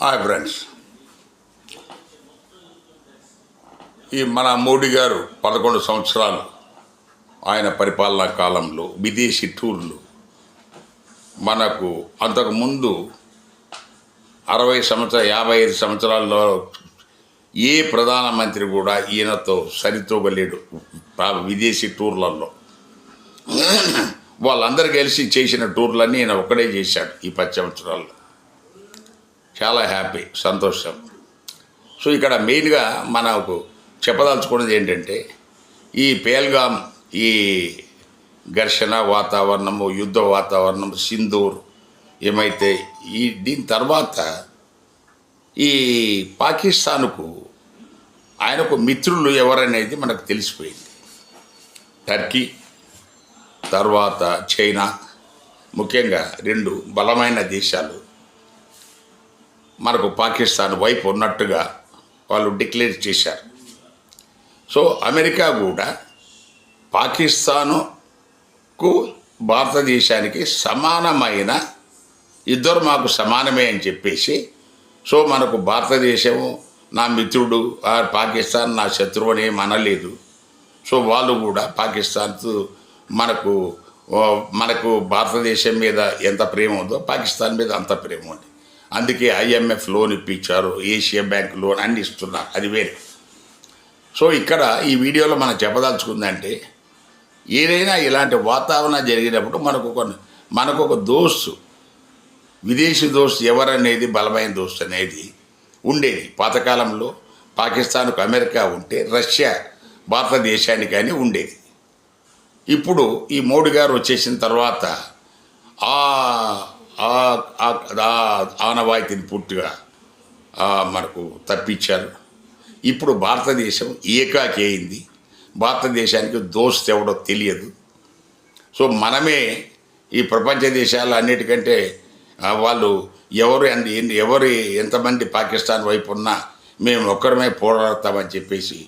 Hi friends, ఈ మన మోడీ గారు 11 సంవత్సరాలు ఆయన పరిపాలనా కాలంలో విదేశీ టూర్లు మనకు అంతకుముందు 55 సంవత్సరాల్లో ఏ ప్రధానమంత్రి కూడా ఈయనతో సరితూగలేడు. విదేశీ టూర్లలో వాళ్ళందరూ కలిసి చేసిన టూర్లన్నీ ఈయన ఒక్కడే చేశాడు ఈ 10 సంవత్సరాల్లో. చాలా హ్యాపీ, సంతోషం. సో ఇక్కడ మెయిన్గా మనకు చెప్పదలుచుకున్నది ఏంటంటే, ఈ పేల్గామ్ ఈ ఘర్షణ వాతావరణము, యుద్ధ వాతావరణం, సింధూర్ ఏమైతే దీని తర్వాత ఈ పాకిస్తాన్కు ఆయనకు మిత్రులు ఎవరనేది మనకు తెలిసిపోయింది. టర్కీ తర్వాత చైనా, ముఖ్యంగా 2 బలమైన దేశాలు మనకు పాకిస్తాన్ వైపు ఉన్నట్టుగా వాళ్ళు డిక్లేర్ చేశారు. సో అమెరికా కూడా పాకిస్తానుకు భారతదేశానికి సమానమైన, ఇద్దరు మాకు సమానమే అని చెప్పేసి, సో మనకు భారతదేశము నా మిత్రుడు, పాకిస్తాన్ నా శత్రువు అని అనలేదు. సో వాళ్ళు కూడా పాకిస్తాన్తో మనకు భారతదేశం మీద ఎంత ప్రేమ ఉందో పాకిస్తాన్ మీద అంత ప్రేమ ఉంది. అందుకే IMF లోన్ ఇప్పించారు, ఏషియా బ్యాంక్ లోన్ అన్ని ఇస్తున్నారు, అది వేరే. సో ఇక్కడ ఈ వీడియోలో మనం చెప్పదలుచుకుందంటే, ఏదైనా ఇలాంటి వాతావరణం జరిగినప్పుడు మనకు ఒక దోస్తు, విదేశీ దోస్తు ఎవరనేది, బలమైన దోస్తు అనేది ఉండేది. పాతకాలంలో పాకిస్తాన్కు అమెరికా ఉంటే రష్యా భారతదేశానికి అని ఉండేది. ఇప్పుడు ఈ మోడీ గారు వచ్చేసిన తర్వాత ఆనవాయితీని పూర్తిగా మనకు తప్పించారు. ఇప్పుడు భారతదేశం ఏకాకి అయింది. భారతదేశానికి దోస్తు ఎవడో తెలియదు. సో మనమే ఈ ప్రపంచ దేశాలు అన్నిటికంటే వాళ్ళు ఎవరు ఎంతమంది పాకిస్తాన్ వైపు ఉన్నా మేము ఒక్కరమే పోరాడతామని చెప్పేసి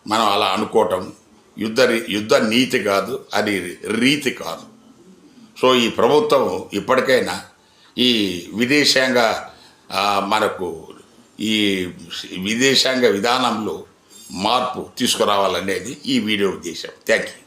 మనం అలా అనుకోవటం యుద్ధ నీతి కాదు, అది రీతి కాదు. సో ఈ ప్రభుత్వం ఇప్పటికైనా ఈ విదేశాంగ విధానంలో మార్పు తీసుకురావాలనేది ఈ వీడియో ఉద్దేశం. Thank you.